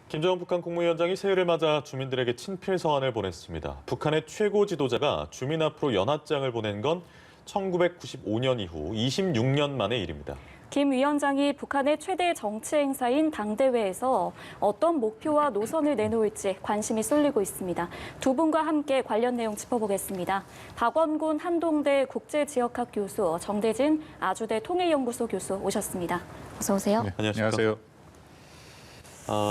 김정은 북한 국무위원장이 새해를 맞아 주민들에게 친필 서한을 보냈습니다. 북한의 최고 지도자가 주민 앞으로 연하장을 보낸 건 1995년 이후 26년 만의 일입니다. 김 위원장이 북한의 최대 정치 행사인 당대회에서 어떤 목표와 노선을 내놓을지 관심이 쏠리고 있습니다. 두 분과 함께 관련 내용 짚어보겠습니다. 박원곤 한동대 국제지역학 교수, 정대진 아주대 통일연구소 교수 오셨습니다. 어서 오세요. 네, 안녕하세요.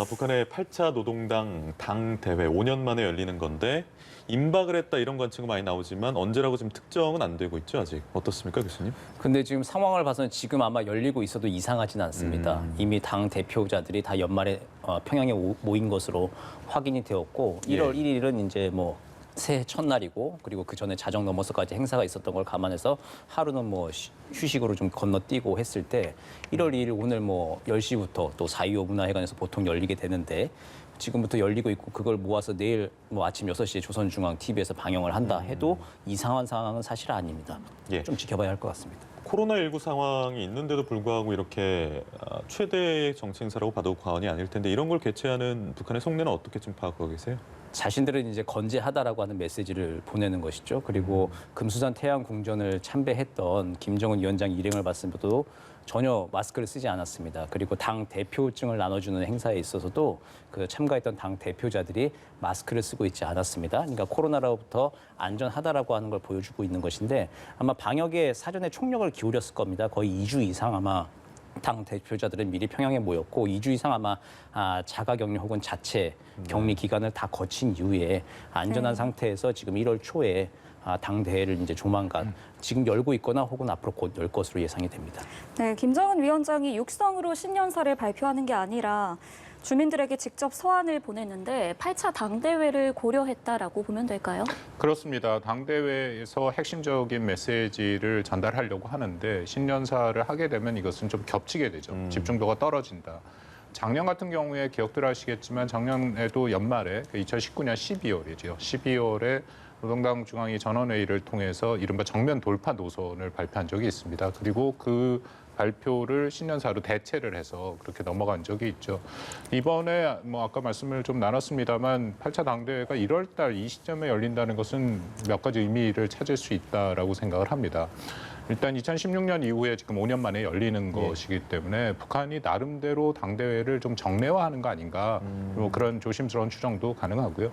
북한의 8차 노동당 당대회 5년 만에 열리는 건데 임박을 했다 이런 관측은 많이 나오지만 언제라고 지금 특정은 안 되고 있죠, 아직. 어떻습니까, 교수님? 근데 지금 상황을 봐서는 지금 아마 열리고 있어도 이상하진 않습니다. 이미 당 대표자들이 다 연말에 평양에 모인 것으로 확인이 되었고 1월 1일은 이제 뭐 새해 첫날이고 그리고 그 전에 자정 넘어서까지 행사가 있었던 걸 감안해서 하루는 뭐 휴식으로 좀 건너뛰고 했을 때 1월 2일 오늘 뭐 10시부터 또 4.25 문화회관에서 보통 열리게 되는데 지금부터 열리고 있고 그걸 모아서 내일 뭐 아침 6시에 조선중앙TV에서 방영을 한다 해도 이상한 상황은 사실 아닙니다. 좀 지켜봐야 할 것 같습니다. 코로나19 상황이 있는데도 불구하고 이렇게 최대 정치 행사라고 봐도 과언이 아닐 텐데 이런 걸 개최하는 북한의 속내는 어떻게 좀 파악하고 계세요? 자신들은 이제 건재하다라고 하는 메시지를 보내는 것이죠. 그리고 금수산 태양궁전을 참배했던 김정은 위원장 일행을 봤을 때도 전혀 마스크를 쓰지 않았습니다. 그리고 당 대표증을 나눠주는 행사에 있어서도 그 참가했던 당 대표자들이 마스크를 쓰고 있지 않았습니다. 그러니까 코로나로부터 안전하다라고 하는 걸 보여주고 있는 것인데 아마 방역에 사전에 총력을 기울였을 겁니다. 거의 2주 이상 아마 당 대표자들은 미리 평양에 모였고 2주 이상 아마 자가격리 혹은 자체 격리 기간을 다 거친 이후에 안전한 상태에서 지금 1월 초에 당 대회를 이제 조만간 지금 열고 있거나 혹은 앞으로 곧 열 것으로 예상이 됩니다. 네, 김정은 위원장이 육성으로 신년사를 발표하는 게 아니라 주민들에게 직접 서한을 보냈는데 8차 당대회를 고려했다라고 보면 될까요? 그렇습니다. 당대회에서 핵심적인 메시지를 전달하려고 하는데 신년사를 하게 되면 이것은 좀 겹치게 되죠. 집중도가 떨어진다. 작년 같은 경우에 기억들 하시겠지만 작년에도 연말에 2019년 12월이죠. 12월에 노동당 중앙위 전원회의를 통해서 이른바 정면 돌파 노선을 발표한 적이 있습니다. 그리고 그 발표를 신년사로 대체를 해서 그렇게 넘어간 적이 있죠. 이번에 뭐 아까 말씀을 좀 나눴습니다만 8차 당대회가 1월 달 이 시점에 열린다는 것은 몇 가지 의미를 찾을 수 있다라고 생각을 합니다. 일단 2016년 이후에 지금 5년 만에 열리는 것이기 때문에 북한이 나름대로 당대회를 좀 정례화하는 거 아닌가 뭐 그런 조심스러운 추정도 가능하고요.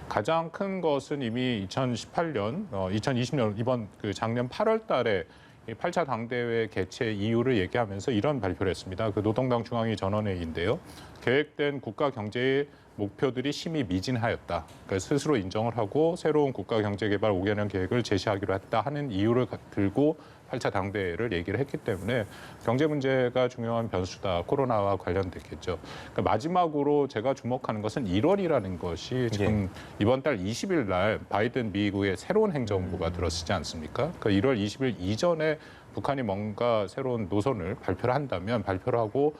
가장 큰 것은 이미 2018년, 2020년 이번 그 작년 8월 달에 8차 당대회 개최 이유를 얘기하면서 이런 발표를 했습니다. 그 노동당 중앙위 전원회의인데요. 계획된 국가 경제의 목표들이 심히 미진하였다. 그러니까 스스로 인정을 하고 새로운 국가 경제 개발 5개년 계획을 제시하기로 했다 하는 이유를 들고 8차 당대회를 얘기를 했기 때문에 경제 문제가 중요한 변수다. 코로나와 관련됐겠죠. 그러니까 마지막으로 제가 주목하는 것은 1월이라는 것이 지금 이번 달 20일 날 바이든 미국의 새로운 행정부가 들어서지 않습니까? 그러니까 1월 20일 이전에 북한이 뭔가 새로운 노선을 발표를 한다면 발표를 하고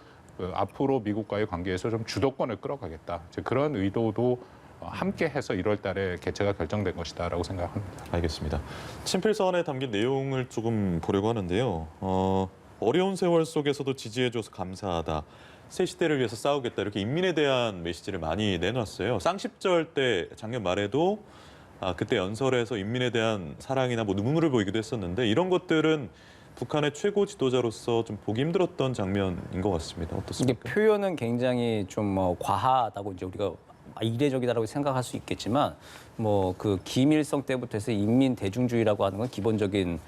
앞으로 미국과의 관계에서 좀 주도권을 끌어가겠다. 그런 의도도 함께 해서 1월 달에 개최가 결정된 것이다라고 생각합니다. 알겠습니다. 친필 서한에 담긴 내용을 조금 보려고 하는데요. 어려운 세월 속에서도 지지해줘서 감사하다. 새 시대를 위해서 싸우겠다. 이렇게 인민에 대한 메시지를 많이 내놨어요. 쌍십절 때 작년 말에도 그때 연설에서 인민에 대한 사랑이나 뭐 눈물을 보이기도 했었는데 이런 것들은 북한의 최고 지도자로서 좀 보기 힘들었던 장면인 것 같습니다. 어떻습니까? 이게 표현은 굉장히 좀 과하다고 이제 우리가 이례적이다라고 생각할 수 있겠지만 뭐 그 김일성 때부터 해서 인민 대중주의라고 하는 건 기본적인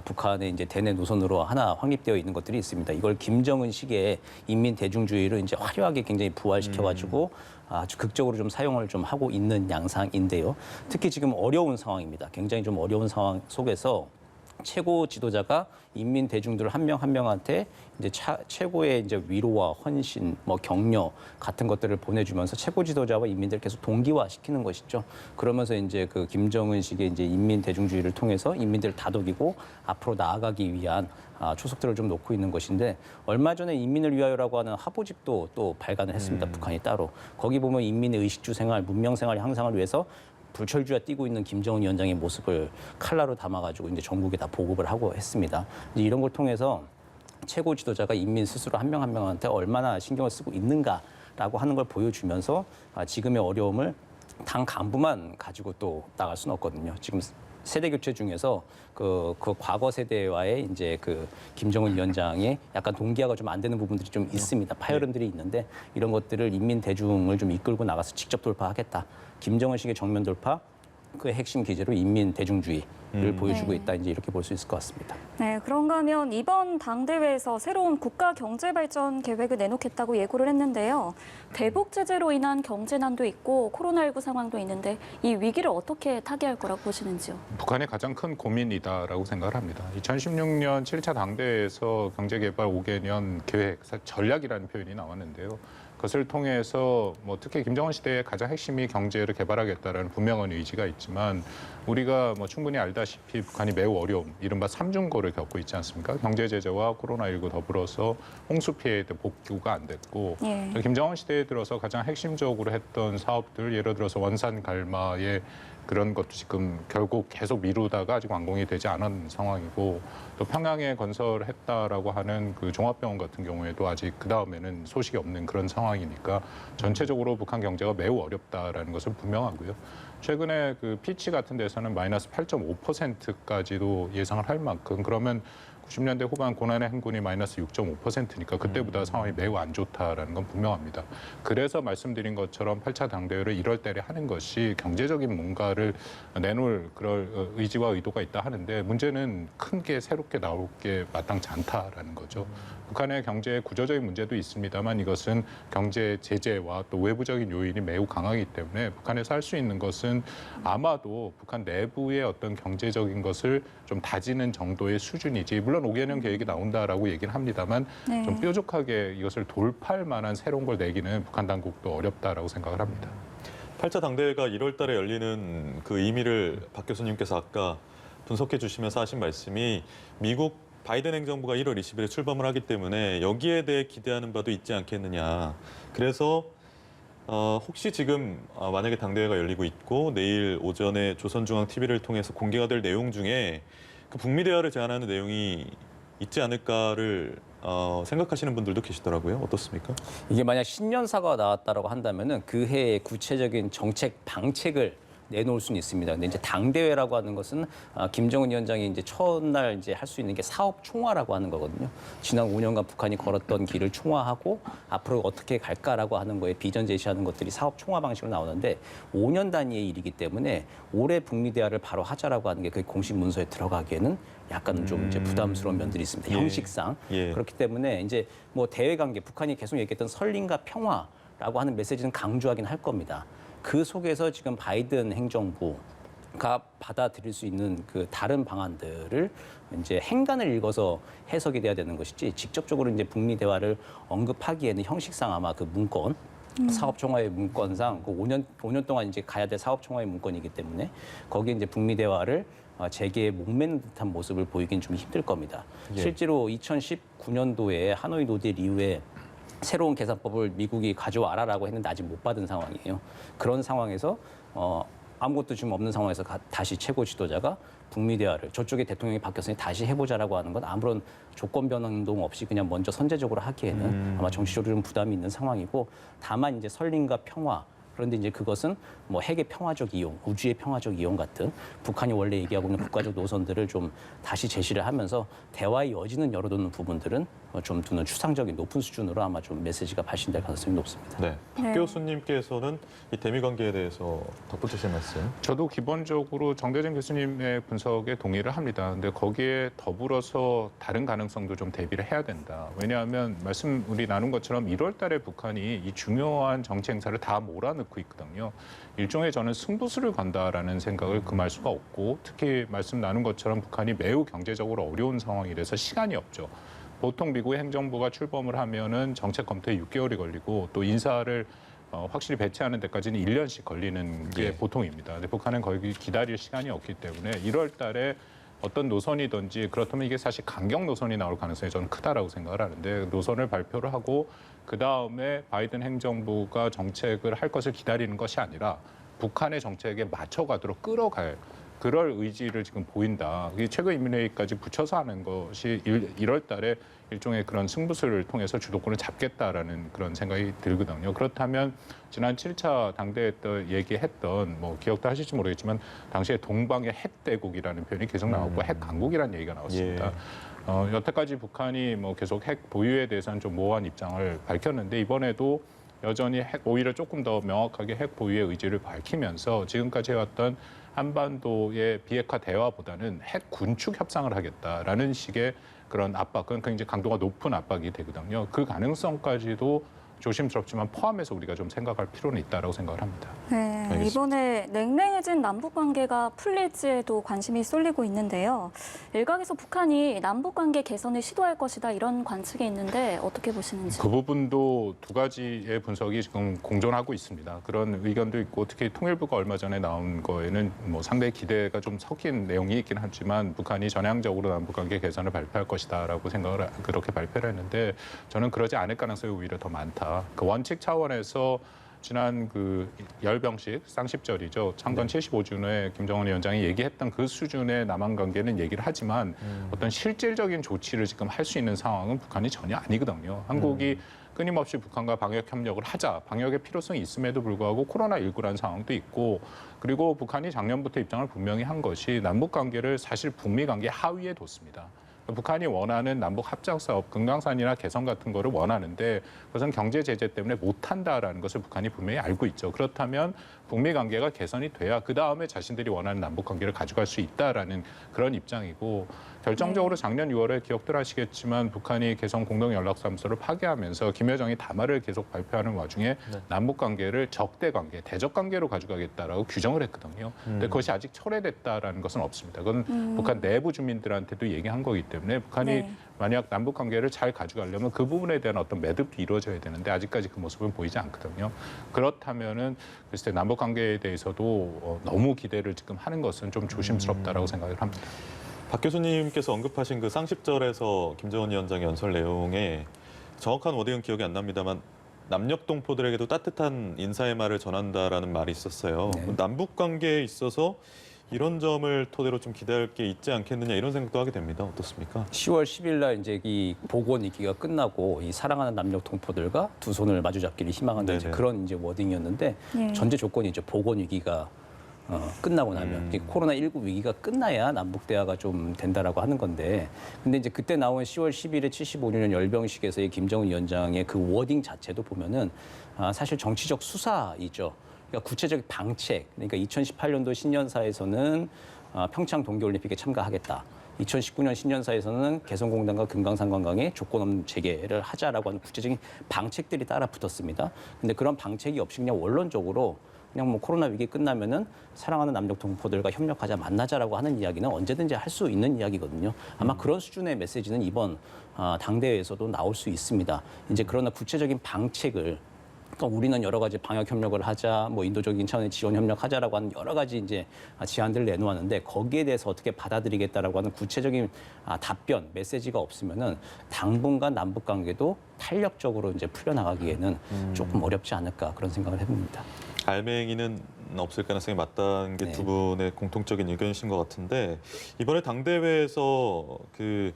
북한의 이제 대내 노선으로 하나 확립되어 있는 것들이 있습니다. 이걸 김정은 시기에 인민 대중주의를 이제 화려하게 굉장히 부활시켜가지고 아주 극적으로 좀 사용을 좀 하고 있는 양상인데요. 특히 지금 어려운 상황입니다. 굉장히 좀 어려운 상황 속에서 최고 지도자가 인민 대중들 한 명 한 명한테 이제 최고의 이제 위로와 헌신, 뭐 격려 같은 것들을 보내주면서 최고 지도자와 인민들 계속 동기화시키는 것이죠. 그러면서 이제 그 김정은식의 이제 인민 대중주의를 통해서 인민들을 다독이고 앞으로 나아가기 위한 초석들을 좀 놓고 있는 것인데 얼마 전에 인민을 위하여라고 하는 화보집도 또 발간을 했습니다. 북한이 따로. 거기 보면 인민의 의식주 생활, 문명 생활 향상을 위해서 불철주야 뛰고 있는 김정은 위원장의 모습을 칼라로 담아가지고 이제 전국에 다 보급을 하고 했습니다. 이제 이런 걸 통해서 최고 지도자가 인민 스스로 한 명 한 명한테 얼마나 신경을 쓰고 있는가 있다라고 하는 걸 보여주면서 지금의 어려움을 당 간부만 가지고 또 나갈 수는 없거든요. 지금 세대 교체 중에서 그 과거 세대와의 이제 그 김정은 위원장의 약간 동기화가 좀 안 되는 부분들이 좀 있습니다. 파열음들이 있는데 이런 것들을 인민 대중을 좀 이끌고 나가서 직접 돌파하겠다. 김정은식의 정면 돌파, 그 핵심 기제로 인민 대중주의를 보여주고 있다. 이제 이렇게 볼 수 있을 것 같습니다. 네, 그런가 하면 이번 당대회에서 새로운 국가 경제 발전 계획을 내놓겠다고 예고를 했는데요. 대북 제재로 인한 경제난도 있고 코로나19 상황도 있는데 이 위기를 어떻게 타개할 거라고 보시는지요? 북한의 가장 큰 고민이다라고 생각을 합니다. 2016년 7차 당대회에서 경제개발 5개년 계획, 전략이라는 표현이 나왔는데요. 그것을 통해서 뭐 특히 김정은 시대의 가장 핵심이 경제를 개발하겠다라는 분명한 의지가 있지만 우리가 뭐 충분히 알다시피 북한이 매우 어려움, 이른바 삼중고를 겪고 있지 않습니까? 경제 제재와 코로나19 더불어서 홍수 피해에 복구가 안 됐고 김정은 시대에 들어서 가장 핵심적으로 했던 사업들, 예를 들어서 원산 갈마의 그런 것도 지금 결국 계속 미루다가 아직 완공이 되지 않은 상황이고 또 평양에 건설했다라고 하는 그 종합병원 같은 경우에도 아직 그 다음에는 소식이 없는 그런 상황이니까 전체적으로 북한 경제가 매우 어렵다라는 것은 분명하고요. 최근에 그 피치 같은 데서는 마이너스 8.5%까지도 예상을 할 만큼 그러면 90년대 후반 고난의 행군이 마이너스 6.5%니까 그때보다 상황이 매우 안 좋다라는 건 분명합니다. 그래서 말씀드린 것처럼 8차 당대회를 1월 달에 하는 것이 경제적인 뭔가를 내놓을 그럴 의지와 의도가 있다 하는데 문제는 큰 게 새롭게 나올 게 마땅치 않다라는 거죠. 북한의 경제 구조적인 문제도 있습니다만 이것은 경제 제재와 또 외부적인 요인이 매우 강하기 때문에 북한에서 할 수 있는 것은 아마도 북한 내부의 어떤 경제적인 것을 좀 다지는 정도의 수준이지 물론 5개년 계획이 나온다라고 얘기는 합니다만 좀 뾰족하게 이것을 돌파할 만한 새로운 걸 내기는 북한 당국도 어렵다라고 생각을 합니다. 8차 당대회가 1월 달에 열리는 그 의미를 박 교수님께서 아까 분석해 주시면서 하신 말씀이 미국 바이든 행정부가 1월 20일에 출범을 하기 때문에 여기에 대해 기대하는 바도 있지 않겠느냐. 그래서 혹시 지금 만약에 당대회가 열리고 있고 내일 오전에 조선중앙TV를 통해서 공개가 될 내용 중에 그 북미 대화를 제안하는 내용이 있지 않을까를 생각하시는 분들도 계시더라고요. 어떻습니까? 이게 만약 신년사가 나왔다라고 한다면은 그 해의 구체적인 정책 방책을 내놓을 수는 있습니다. 근데 이제 당대회라고 하는 것은 김정은 위원장이 이제 첫날 이제 할 수 있는 게 사업 총화라고 하는 거거든요. 지난 5년간 북한이 걸었던 길을 총화하고 앞으로 어떻게 갈까라고 하는 거에 비전 제시하는 것들이 사업 총화 방식으로 나오는데 5년 단위의 일이기 때문에 올해 북미 대화를 바로 하자라고 하는 게 그 공식 문서에 들어가기에는 약간 좀 이제 부담스러운 면들이 있습니다. 형식상. 그렇기 때문에 이제 뭐 대외 관계 북한이 계속 얘기했던 설림과 평화라고 하는 메시지는 강조하긴 할 겁니다. 그 속에서 지금 바이든 행정부가 받아들일 수 있는 그 다른 방안들을 이제 행간을 읽어서 해석이 돼야 되는 것이지 직접적으로 이제 북미 대화를 언급하기에는 형식상 아마 그 문건 사업 총화의 문건상 그 5년 동안 이제 가야 될 사업 총화의 문건이기 때문에 거기에 이제 북미 대화를 재개에 목매는 듯한 모습을 보이긴 좀 힘들 겁니다. 실제로 2019년도에 하노이 노딜 이후에 새로운 계산법을 미국이 가져와라라고 했는데 아직 못 받은 상황이에요. 그런 상황에서 아무것도 지금 없는 상황에서 다시 최고 지도자가 북미 대화를 저쪽에 대통령이 바뀌었으니 다시 해보자라고 하는 건 아무런 조건 변동 없이 그냥 먼저 선제적으로 하기에는 아마 정치적으로 좀 부담이 있는 상황이고 다만 이제 설림과 평화 그런데 이제 그것은 뭐 핵의 평화적 이용, 우주의 평화적 이용 같은 북한이 원래 얘기하고 있는 국가적 노선들을 좀 다시 제시를 하면서 대화의 여지는 열어두는 부분들은 좀 두는 추상적인 높은 수준으로 아마 좀 메시지가 발신될 가능성이 높습니다. 네, 박 교수님께서는 이 대미 관계에 대해서 덧붙이실 말씀. 저도 기본적으로 정대진 교수님의 분석에 동의를 합니다. 근데 거기에 더불어서 다른 가능성도 좀 대비를 해야 된다. 왜냐하면 말씀 우리 나눈 것처럼 1월 달에 북한이 이 중요한 정치 행사를 다 몰아넣고 있거든요. 일종의 저는 승부수를 건다라는 생각을 금할 수가 없고 특히 말씀 나눈 것처럼 북한이 매우 경제적으로 어려운 상황이라서 시간이 없죠. 보통 미국의 행정부가 출범을 하면은 정책 검토에 6개월이 걸리고 또 인사를 확실히 배치하는 데까지는 1년씩 걸리는 게 보통입니다. 근데 북한은 거기 기다릴 시간이 없기 때문에 1월 달에 어떤 노선이든지 그렇다면 이게 사실 강경 노선이 나올 가능성이 저는 크다라고 생각을 하는데 노선을 발표를 하고 그다음에 바이든 행정부가 정책을 할 것을 기다리는 것이 아니라 북한의 정책에 맞춰가도록 끌어갈 그럴 의지를 지금 보인다. 이게 최고인민회의까지 붙여서 하는 것이 1월 달에 일종의 그런 승부수를 통해서 주도권을 잡겠다라는 그런 생각이 들거든요. 그렇다면 지난 7차 당대회 때 얘기했던 뭐 기억도 하실지 모르겠지만 당시에 동방의 핵대국이라는 표현이 계속 나왔고 핵 강국이라는 얘기가 나왔습니다. 예. 여태까지 북한이 뭐 계속 핵 보유에 대해서는 좀 모호한 입장을 밝혔는데 이번에도 여전히 오히려 조금 더 명확하게 핵 보유의 의지를 밝히면서 지금까지 해왔던 한반도의 비핵화 대화보다는 핵 군축 협상을 하겠다라는 식의 그런 압박은 굉장히 강도가 높은 압박이 되거든요. 그 가능성까지도 조심스럽지만 포함해서 우리가 좀 생각할 필요는 있다라고 생각을 합니다. 네, 알겠습니다. 이번에 냉랭해진 남북 관계가 풀릴지에도 관심이 쏠리고 있는데요. 일각에서 북한이 남북 관계 개선을 시도할 것이다 이런 관측이 있는데 어떻게 보시는지. 그 부분도 두 가지의 분석이 지금 공존하고 있습니다. 그런 의견도 있고 특히 통일부가 얼마 전에 나온 거에는 뭐 상당히 기대가 좀 섞인 내용이 있긴 하지만 북한이 전향적으로 남북 관계 개선을 발표할 것이다라고 생각을 그렇게 발표를 했는데 저는 그러지 않을 가능성이 오히려 더 많다. 그 원칙 차원에서 지난 그 열병식 쌍십절이죠. 창건 75주년에 김정은 위원장이 얘기했던 그 수준의 남한 관계는 얘기를 하지만 어떤 실질적인 조치를 지금 할 수 있는 상황은 북한이 전혀 아니거든요. 한국이 끊임없이 북한과 방역 협력을 하자. 방역의 필요성이 있음에도 불구하고 코로나19라는 상황도 있고 그리고 북한이 작년부터 입장을 분명히 한 것이 남북 관계를 사실 북미 관계 하위에 뒀습니다. 북한이 원하는 남북 합작 사업, 금강산이나 개성 같은 거를 원하는데 그것은 경제 제재 때문에 못한다라는 것을 북한이 분명히 알고 있죠. 그렇다면 북미 관계가 개선이 돼야 그 다음에 자신들이 원하는 남북 관계를 가져갈 수 있다라는 그런 입장이고 결정적으로 작년 6월에 기억들 하시겠지만 북한이 개성 공동연락사무소를 파괴하면서 김여정이 담화를 계속 발표하는 와중에 남북 관계를 적대 관계, 대적 관계로 가져가겠다라고 규정을 했거든요. 근데 그것이 아직 철회됐다라는 것은 없습니다. 그건 북한 내부 주민들한테도 얘기한 거기 때문에 북한이 만약 남북 관계를 잘 가져가려면 그 부분에 대한 어떤 매듭도 이루어져야 되는데 아직까지 그 모습은 보이지 않거든요. 그렇다면은 글쎄 남북 관계에 대해서도 너무 기대를 지금 하는 것은 좀 조심스럽다라고 생각을 합니다. 박 교수님께서 언급하신 그 쌍십절에서 김정은 위원장의 연설 내용에 정확한 워딩은 기억이 안 납니다만 남녘 동포들에게도 따뜻한 인사의 말을 전한다라는 말이 있었어요. 네. 남북 관계에 있어서 이런 점을 토대로 좀 기대할 게 있지 않겠느냐 이런 생각도 하게 됩니다. 어떻습니까? 10월 10일 날 이제 이 복원 이기가 끝나고 이 사랑하는 남녘 동포들과 두 손을 마주잡기를 희망한다 이제 네네. 그런 이제 워딩이었는데 네. 전제 조건이 이제 복원 위기가 끝나고 나면 이 코로나19 위기가 끝나야 남북 대화가 좀 된다라고 하는 건데 근데 이제 그때 나온 10월 10일에 75주년 열병식에서의 김정은 위원장의 그 워딩 자체도 보면은 사실 정치적 수사이죠. 그러니까 구체적 방책. 그러니까 2018년도 신년사에서는 평창 동계올림픽에 참가하겠다. 2019년 신년사에서는 개성공단과 금강산 관광에 조건 없는 재개를 하자라고 하는 구체적인 방책들이 따라 붙었습니다. 근데 그런 방책이 없이 그냥 원론적으로 그냥 뭐 코로나 위기 끝나면은 사랑하는 남녘 동포들과 협력하자 만나자라고 하는 이야기는 언제든지 할 수 있는 이야기거든요. 아마 그런 수준의 메시지는 이번 당대회에서도 나올 수 있습니다. 이제 그러나 구체적인 방책을 그러니까 우리는 여러 가지 방역 협력을 하자, 뭐 인도적인 차원의 지원 협력하자라고 하는 여러 가지 이제 제안들을 내놓았는데 거기에 대해서 어떻게 받아들이겠다라고 하는 구체적인 답변, 메시지가 없으면은 당분간 남북 관계도 탄력적으로 이제 풀려나가기에는 조금 어렵지 않을까 그런 생각을 해봅니다. 알맹이는 없을 가능성이 맞다는 게 네. 두 분의 공통적인 의견이신 것 같은데 이번에 당대회에서 그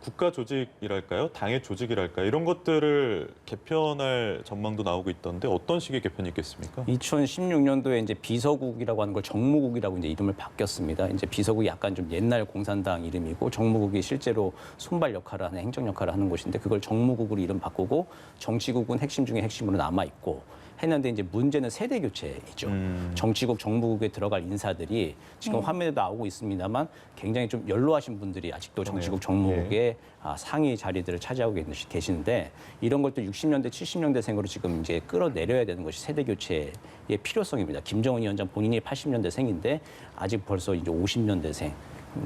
국가 조직이랄까요? 당의 조직이랄까요? 이런 것들을 개편할 전망도 나오고 있던데 어떤 식의 개편이 있겠습니까? 2016년도에 이제 비서국이라고 하는 걸 정무국이라고 이제 이름을 바뀌었습니다. 이제 비서국이 약간 좀 옛날 공산당 이름이고 정무국이 실제로 손발 역할을 하는 행정 역할을 하는 곳인데 그걸 정무국으로 이름 바꾸고 정치국은 핵심 중에 핵심으로 남아 있고 했는데 이제 문제는 세대 교체이죠. 정치국, 정무국에 들어갈 인사들이 지금 화면에 나오고 있습니다만 굉장히 좀 연로하신 분들이 아직도 정치국, 정무국의 상위 자리들을 차지하고 계시는데 이런 것도 60년대, 70년대생으로 지금 이제 끌어내려야 되는 것이 세대 교체의 필요성입니다. 김정은 위원장 본인이 80년대생인데 아직 벌써 이제 50년대생.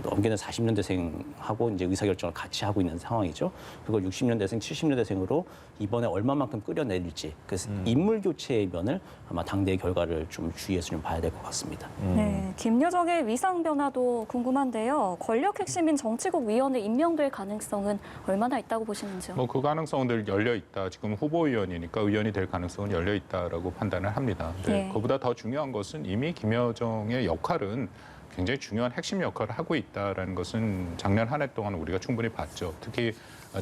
넘게는 40년대생하고 이제 의사결정을 같이 하고 있는 상황이죠. 그걸 60년대생, 70년대생으로 이번에 얼마만큼 끌어내릴지 그래서 인물 교체의 면을 아마 당대의 결과를 좀 주의해서 좀 봐야 될 것 같습니다. 네, 김여정의 위상 변화도 궁금한데요. 권력 핵심인 정치국 위원에 임명될 가능성은 얼마나 있다고 보시는지요? 뭐 그 가능성은 늘 열려 있다. 지금 후보위원이니까 의원이 될 가능성은 열려 있다라고 판단을 합니다. 근데 네. 그보다 더 중요한 것은 이미 김여정의 역할은 굉장히 중요한 핵심 역할을 하고 있다라는 것은 작년 한 해 동안 우리가 충분히 봤죠. 특히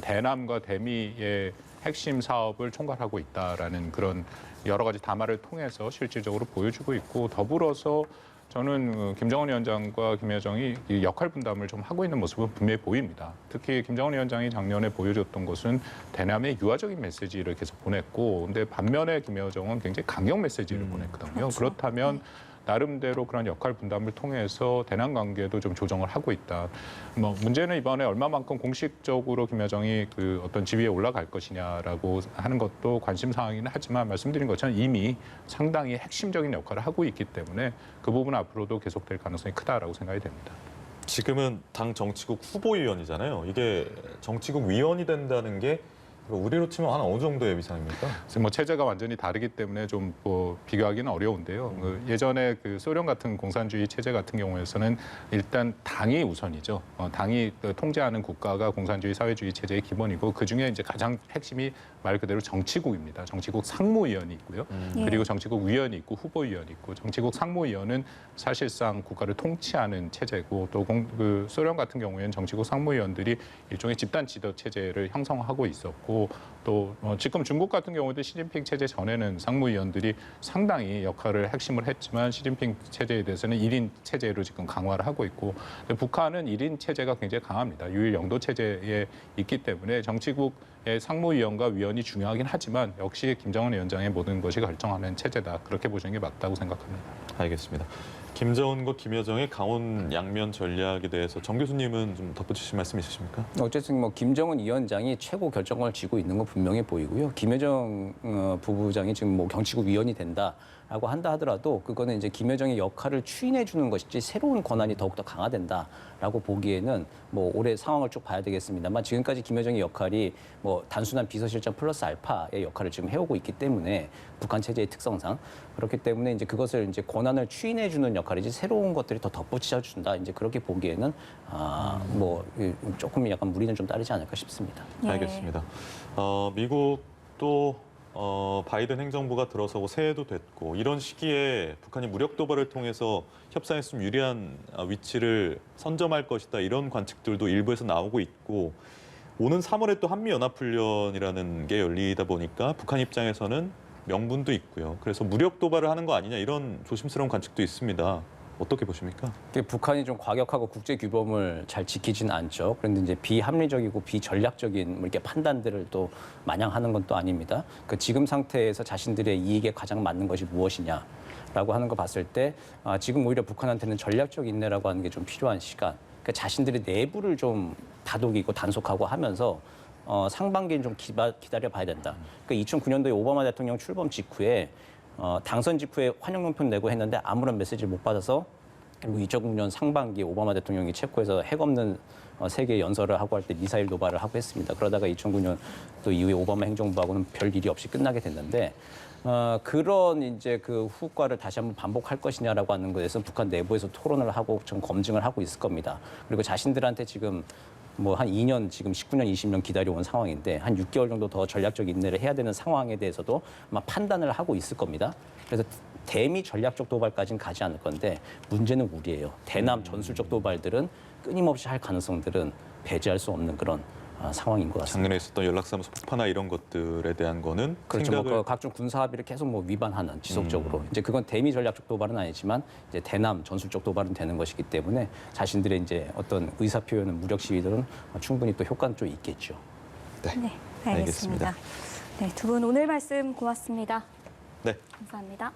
대남과 대미의 핵심 사업을 총괄하고 있다라는 그런 여러 가지 담화를 통해서 실질적으로 보여주고 있고, 더불어서 저는 김정은 위원장과 김여정이 이 역할 분담을 좀 하고 있는 모습은 분명히 보입니다. 특히 김정은 위원장이 작년에 보여줬던 것은 대남의 유화적인 메시지를 계속 보냈고, 근데 반면에 김여정은 굉장히 강경 메시지를 보냈거든요. 그렇죠. 그렇다면 나름대로 그런 역할 분담을 통해서 대남 관계도 좀 조정을 하고 있다. 뭐 문제는 이번에 얼마만큼 공식적으로 김여정이 그 어떤 지위에 올라갈 것이냐라고 하는 것도 관심 사항이긴 하지만, 말씀드린 것처럼 이미 상당히 핵심적인 역할을 하고 있기 때문에 그 부분 앞으로도 계속될 가능성이 크다라고 생각이 됩니다. 지금은 당 정치국 후보위원이잖아요. 이게 정치국 위원이 된다는 게 우리로 치면 한 어느 정도의 위상입니까? 그래서 뭐 체제가 완전히 다르기 때문에 좀 뭐 비교하기는 어려운데요. 그 예전에 그 소련 같은 공산주의 체제 같은 경우에서는 일단 당이 우선이죠. 당이 통제하는 국가가 공산주의 사회주의 체제의 기본이고, 그 중에 이제 가장 핵심이 말 그대로 정치국입니다. 정치국 상무위원이 있고요. 그리고 정치국 위원이 있고 후보위원이 있고, 정치국 상무위원은 사실상 국가를 통치하는 체제고, 또 그 소련 같은 경우에는 정치국 상무위원들이 일종의 집단 지도 체제를 형성하고 있었고, 또 지금 중국 같은 경우도 시진핑 체제 전에는 상무위원들이 상당히 역할을 핵심을 했지만, 시진핑 체제에 대해서는 1인 체제로 지금 강화를 하고 있고, 북한은 1인 체제가 굉장히 강합니다. 유일 영도 체제에 있기 때문에 정치국의 상무위원과 위원이 중요하긴 하지만, 역시 김정은 위원장의 모든 것이 결정하는 체제다. 그렇게 보시는 게 맞다고 생각합니다. 알겠습니다. 김정은과 김여정의 강원 양면 전략에 대해서 정 교수님은 좀 덧붙이실 말씀 있으십니까? 어쨌든 뭐 김정은 위원장이 최고 결정권을 쥐고 있는 건 분명해 보이고요. 김여정 부부장이 지금 뭐 정치국 위원이 된다라고 한다 하더라도, 그거는 이제 김여정의 역할을 추인해 주는 것이지 새로운 권한이 더욱더 강화된다라고 보기에는 뭐 올해 상황을 쭉 봐야 되겠습니다만, 지금까지 김여정의 역할이 뭐 단순한 비서실장 플러스 알파의 역할을 지금 해오고 있기 때문에, 북한 체제의 특성상 그렇기 때문에 이제 그것을 이제 권한을 추인해 주는 역할이지 새로운 것들이 더 덧붙여 준다, 이제 그렇게 보기에는 뭐 조금 약간 무리는 좀 따르지 않을까 싶습니다. 예. 알겠습니다. 미국도 바이든 행정부가 들어서고 새해도 됐고, 이런 시기에 북한이 무력 도발을 통해서 협상에 좀 유리한 위치를 선점할 것이다, 이런 관측들도 일부에서 나오고 있고, 오는 3월에 또 한미연합훈련이라는 게 열리다 보니까 북한 입장에서는 명분도 있고요. 그래서 무력 도발을 하는 거 아니냐, 이런 조심스러운 관측도 있습니다. 어떻게 보십니까? 북한이 좀 과격하고 국제 규범을 잘 지키지는 않죠. 그런데 이제 비합리적이고 비전략적인 뭐 이렇게 판단들을 또 마냥 하는 건 또 아닙니다. 그 지금 상태에서 자신들의 이익에 가장 맞는 것이 무엇이냐라고 하는 거 봤을 때, 지금 오히려 북한한테는 전략적 인내라고 하는 게 좀 필요한 시간. 그러니까 자신들의 내부를 좀 다독이고 단속하고 하면서 상반기는 좀 기다려 봐야 된다. 그러니까 2009년도에 오바마 대통령 출범 직후에 당선 직후에 환영용품 내고 했는데 아무런 메시지를 못 받아서, 그리고 2009년 상반기에 오바마 대통령이 체코에서 핵 없는 세계 연설을 하고 할 때 미사일 도발을 하고 했습니다. 그러다가 2009년 또 이후에 오바마 행정부하고는 별 일이 없이 끝나게 됐는데, 그런 이제 그 후과를 다시 한번 반복할 것이냐라고 하는 것에서 북한 내부에서 토론을 하고 좀 검증을 하고 있을 겁니다. 그리고 자신들한테 지금 뭐 한 2년, 지금 19년, 20년 기다려온 상황인데, 한 6개월 정도 더 전략적 인내를 해야 되는 상황에 대해서도 아마 판단을 하고 있을 겁니다. 그래서 대미 전략적 도발까지는 가지 않을 건데, 문제는 우리예요. 대남 전술적 도발들은 끊임없이 할 가능성들은 배제할 수 없는 그런 상황인 것 같습니다. 작년에 있었던 연락사무소 폭파나 이런 것들에 대한 거는 그렇죠. 생각을... 뭐 각종 군사 합의를 계속 뭐 위반하는, 지속적으로. 이제 그건 대미 전략적 도발은 아니지만 이제 대남 전술적 도발은 되는 것이기 때문에, 자신들의 이제 어떤 의사 표현은, 무력 시위들은 충분히 또 효과는 좀 있겠죠. 네, 알겠습니다. 네, 두 분 오늘 말씀 고맙습니다. 네. 감사합니다.